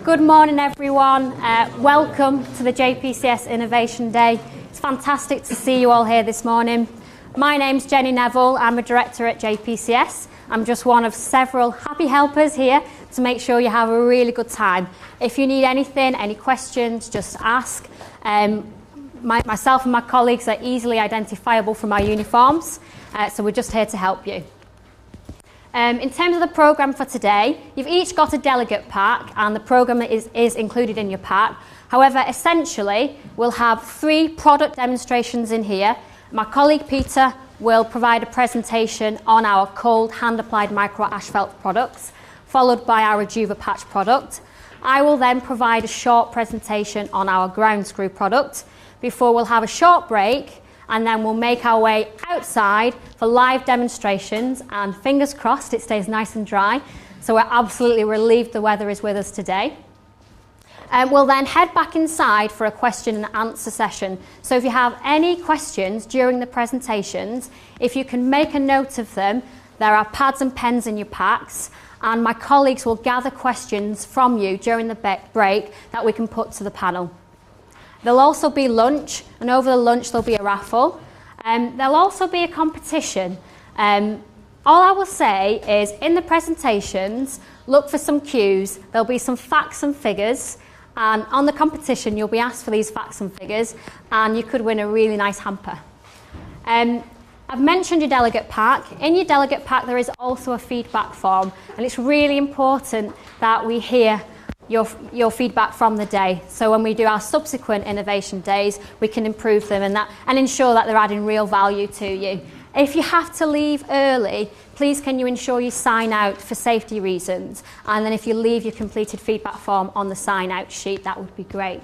Good morning, everyone. Welcome to the JPCS Innovation Day. It's fantastic to see you all here this morning. My name's Jenny Neville. I'm a director at JPCS. I'm just one of several happy helpers here to make sure you have a really good time. If you need anything, any questions, just ask. Myself and my colleagues are easily identifiable from our uniforms, so we're just here to help you. In terms of the programme for today, you've each got a delegate pack and the programme is included in your pack. However, essentially, we'll have 3 product demonstrations in here. My colleague Peter will provide a presentation on our cold hand-applied micro asphalt products, followed by our Rejuva patch product. I will then provide a short presentation on our ground screw product before we'll have a short break, and then we'll make our way outside for live demonstrations, and fingers crossed it stays nice and dry. So we're absolutely relieved the weather is with us today. We'll then head back inside for a question and answer session. So if you have any questions during the presentations, if you can make a note of them, there are pads and pens in your packs, and my colleagues will gather questions from you during the break that we can put to the panel. There'll also be lunch, and over the lunch there'll be a raffle. There'll also be a competition. All I will say is in the presentations, look for some cues. There'll be some facts and figures, and on the competition you'll be asked for these facts and figures, and you could win a really nice hamper. I've mentioned your delegate pack. In your delegate pack there is also a feedback form, and it's really important that we hear your feedback from the day, so when we do our subsequent innovation days we can improve them and ensure that they're adding real value to you. If you have to leave early, please can you ensure you sign out for safety reasons, and then if you leave your completed feedback form on the sign out sheet, that would be great.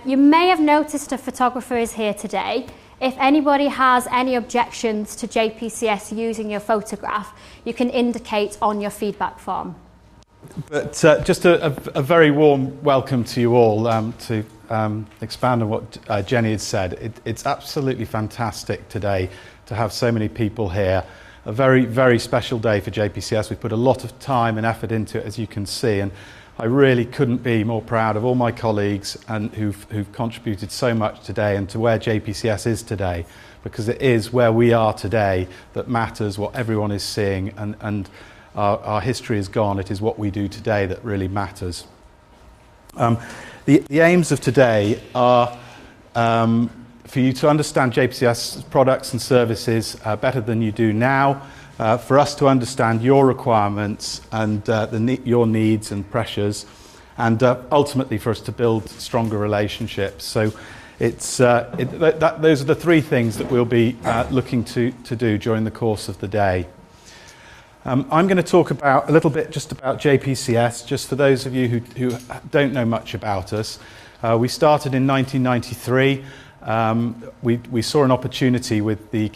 You may have noticed a photographer is here today. If anybody has any objections to JPCS using your photograph, you can indicate on your feedback form. But just a very warm welcome to you all. To expand on what Jenny had said, it's absolutely fantastic today to have so many people here. A very, very special day for JPCS. We've put a lot of time and effort into it, as you can see, and I really couldn't be more proud of all my colleagues and who've contributed so much today and to where JPCS is today, because it is where we are today that matters, what everyone is seeing, and our history is gone. It is what we do today that really matters. The aims of today are for you to understand JPCS products and services better than you do now, for us to understand your requirements and your needs and pressures, and ultimately for us to build stronger relationships. So those are the 3 things that we'll be looking to do during the course of the day. I'm going to talk a little bit just about JPCS, just for those of you who don't know much about us. We started in 1993. We saw an opportunity with the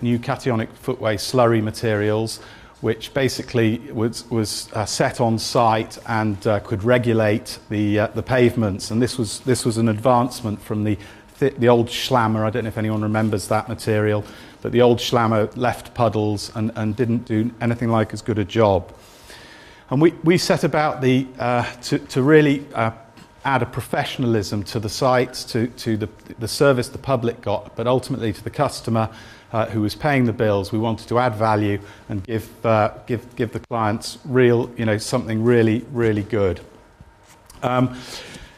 new cationic footway slurry materials, which basically was set on site and could regulate the pavements. And this was an advancement from the old Schlammer. I don't know if anyone remembers that material, but the old Schlammer left puddles and didn't do anything like as good a job. And we set about to really add a professionalism to the sites, to the service the public got, but ultimately to the customer who was paying the bills. We wanted to add value and give the clients something really, really good.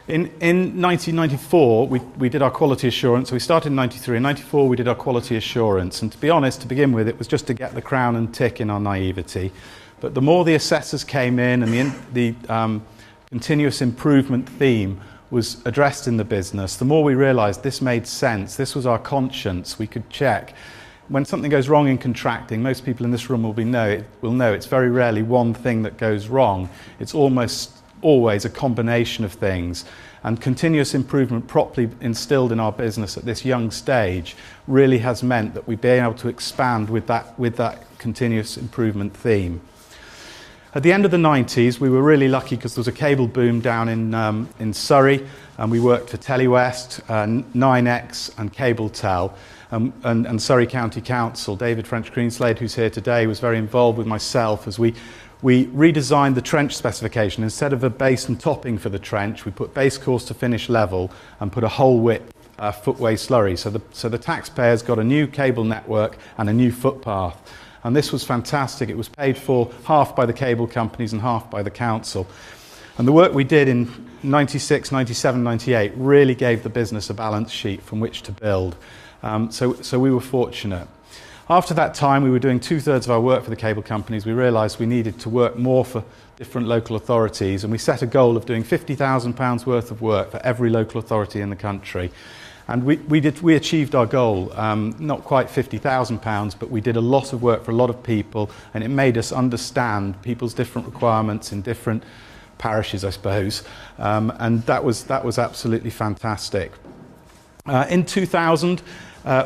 In 1994, we did our quality assurance. We started in 93. In 94, we did our quality assurance. And to be honest, to begin with, it was just to get the crown and tick in our naivety. But the more the assessors came in and the continuous improvement theme was addressed in the business, the more we realised this made sense. This was our conscience. We could check. When something goes wrong in contracting, most people in this room will know it's very rarely one thing that goes wrong. It's almost always a combination of things, and continuous improvement properly instilled in our business at this young stage really has meant that we've been able to expand with that continuous improvement theme. At the end of the 90s, we were really lucky because there was a cable boom down in Surrey, and we worked for Telewest, 9X and Cabletel, and Surrey County Council. David French-Greenslade, who's here today, was very involved with myself as we we redesigned the trench specification. Instead of a base and topping for the trench, we put base course to finish level and put a whole width footway slurry. So the taxpayers got a new cable network and a new footpath. And this was fantastic. It was paid for half by the cable companies and half by the council. And the work we did in 96, 97, 98 really gave the business a balance sheet from which to build. So we were fortunate. After that time, we were doing 2/3 of our work for the cable companies. We realised we needed to work more for different local authorities, and we set a goal of doing £50,000 worth of work for every local authority in the country. And we achieved our goal, not quite £50,000, but we did a lot of work for a lot of people, and it made us understand people's different requirements in different parishes, I suppose, and that was absolutely fantastic. In 2000,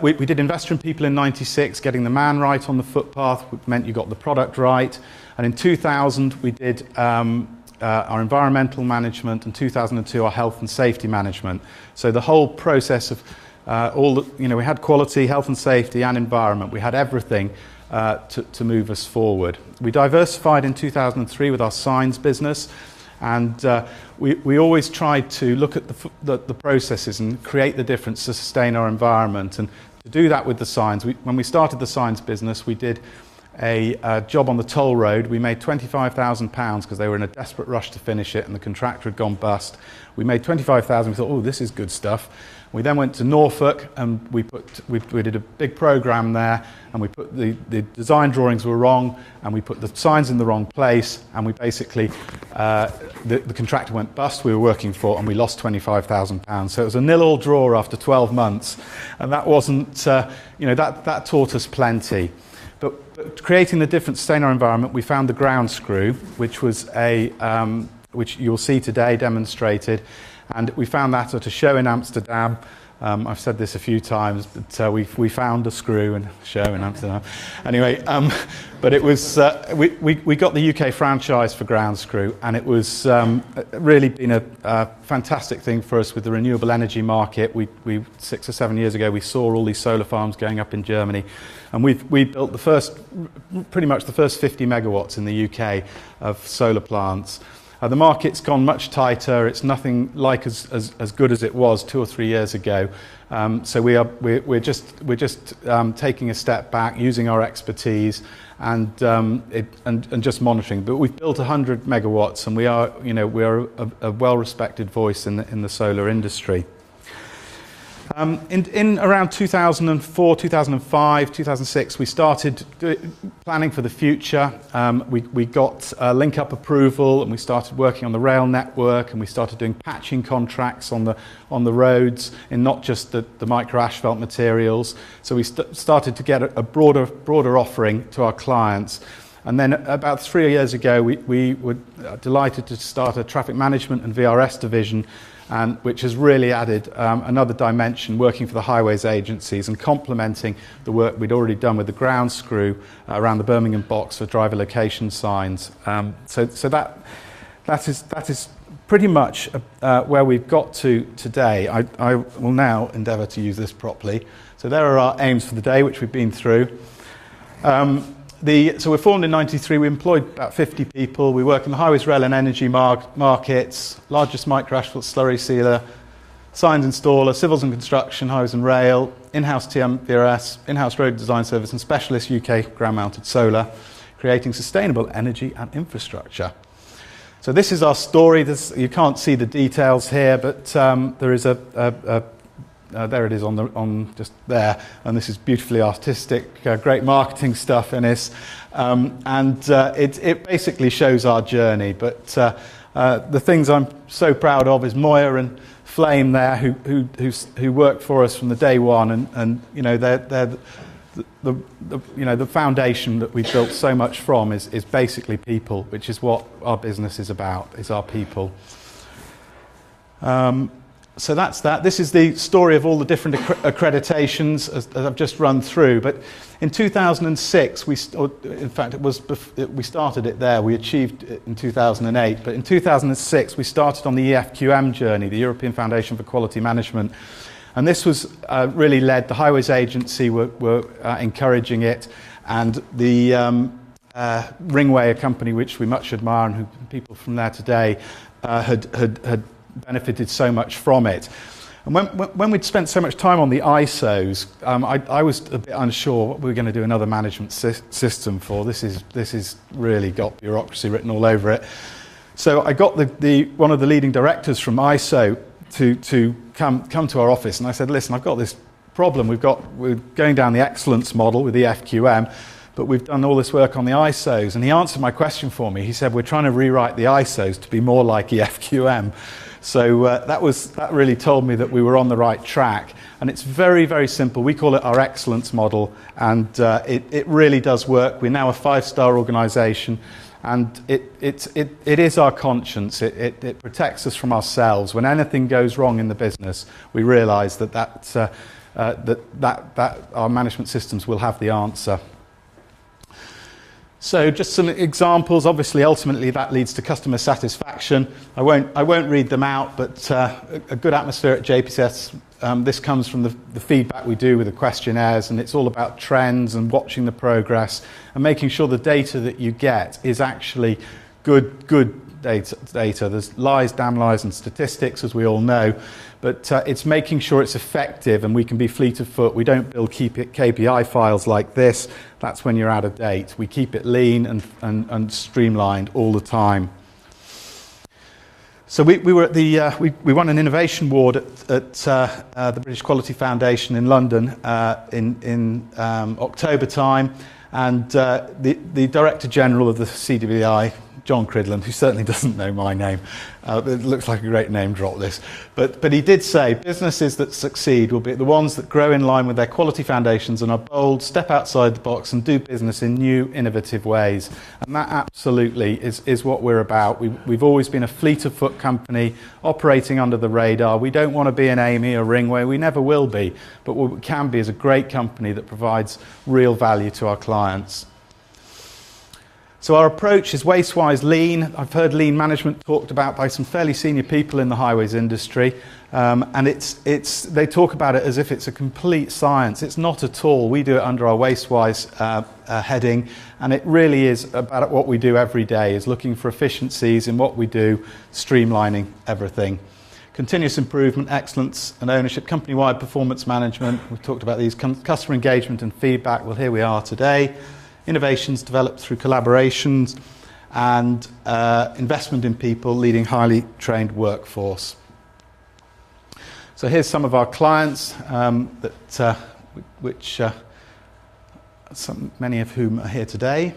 we did Investor in People in 96, getting the man right on the footpath, which meant you got the product right. And in 2000, we did our environmental management, and 2002, our health and safety management. So the whole process of we had quality, health and safety, and environment. We had everything to move us forward. We diversified in 2003 with our signs business. And we always tried to look at the processes and create the difference to sustain our environment. And to do that with the signs, when we started the signs business, we did a job on the toll road. We made £25,000 because they were in a desperate rush to finish it and the contractor had gone bust. We made £25,000. We thought, oh, this is good stuff. We then went to Norfolk and we did a big program there, and we put the design drawings were wrong, and we put the signs in the wrong place, and we basically the contractor went bust we were working for, and we lost £25,000. So it was a 0-0 draw after 12 months, and that wasn't that taught us plenty. But creating the different sustain our environment, we found the ground screw, which was which you'll see today demonstrated. And we found that at a show in Amsterdam. I've said this a few times, but we found a screw in a show in Amsterdam. Anyway, but it was we got the UK franchise for ground screw, and it was really been a fantastic thing for us with the renewable energy market. We 6 or 7 years ago we saw all these solar farms going up in Germany, and we built pretty much the first 50 megawatts in the UK of solar plants. The market's gone much tighter. It's nothing like as good as it was 2 or 3 years ago. So we're just taking a step back, using our expertise, and just monitoring. But we've built 100 megawatts, and we are a well-respected voice in the solar industry. In around 2004, 2005, 2006, we started planning for the future. We got link-up approval, and we started working on the rail network, and we started doing patching contracts on the roads in not just the micro asphalt materials. So we started to get a broader offering to our clients. And then about 3 years ago, we were delighted to start a traffic management and VRS division, which has really added another dimension, working for the highways agencies and complementing the work we'd already done with the ground screw around the Birmingham box for driver location signs. So that is pretty much where we've got to today. I will now endeavour to use this properly. So there are our aims for the day, which we've been through. So we're formed in 93, we employed about 50 people. We work in the highways, rail and energy markets, largest micro asphalt slurry sealer, signs installer, civils and construction, highways and rail, in-house TM VRS, in-house road design service, and specialist UK ground-mounted solar, creating sustainable energy and infrastructure. So this is our story. You can't see the details here, but there is there it is on just there, and this is beautifully artistic, great marketing stuff in this, and it basically shows our journey. But the things I'm so proud of is Moya and Flame there, who worked for us from the day one, and they're the foundation that we've built so much from is basically people, which is what our business is about, is our people. So that's that. This is the story of all the different accreditations as I've just run through. But in 2006, we started it there. We achieved it in 2008. But in 2006, we started on the EFQM journey, the European Foundation for Quality Management. And this was really led, the Highways Agency were encouraging it. And Ringway, a company which we much admire and who people from there today had benefited so much from it. And when we'd spent so much time on the ISOs, I was a bit unsure what we were going to do another management system for. This is really got bureaucracy written all over it. So I got one of the leading directors from ISO to come to our office, and I said, listen, I've got this problem. We're going down the excellence model with the FQM, but we've done all this work on the ISOs. And he answered my question for me. He said, we're trying to rewrite the ISOs to be more like the FQM. So that really told me that we were on the right track. And it's very, very simple. We call it our excellence model, and it really does work. We're now a 5-star organisation, and it is our conscience. It protects us from ourselves. When anything goes wrong in the business, we realise that our management systems will have the answer. So just some examples. Obviously, ultimately, that leads to customer satisfaction. I won't read them out, but a good atmosphere at JPCS. This comes from the feedback we do with the questionnaires, and it's all about trends and watching the progress and making sure the data that you get is actually good data. There's lies, damn lies, and statistics, as we all know, but it's making sure it's effective and we can be fleet of foot. We don't build KPI files like this. That's when you're out of date. We keep it lean and streamlined all the time. So we were at we won an innovation award at the British Quality Foundation in London in October time, and the Director General of the CWI, John Cridland, who certainly doesn't know my name, it looks like a great name drop this, but he did say businesses that succeed will be the ones that grow in line with their quality foundations and are bold, step outside the box and do business in new, innovative ways. And that absolutely is what we're about. We've always been a fleet of foot company operating under the radar. We don't want to be an Amy or Ringway, we never will be, but what we can be is a great company that provides real value to our clients. So our approach is waste-wise lean. I've heard lean management talked about by some fairly senior people in the highways industry, and they talk about it as if it's a complete science. It's not at all. We do it under our waste-wise heading, and it really is about what we do every day, is looking for efficiencies in what we do, streamlining everything. Continuous improvement, excellence and ownership, company-wide performance management. We've talked about these, customer engagement and feedback. Well, here we are today. Innovations developed through collaborations, and investment in people, leading highly trained workforce. So here's some of our clients, many of whom are here today.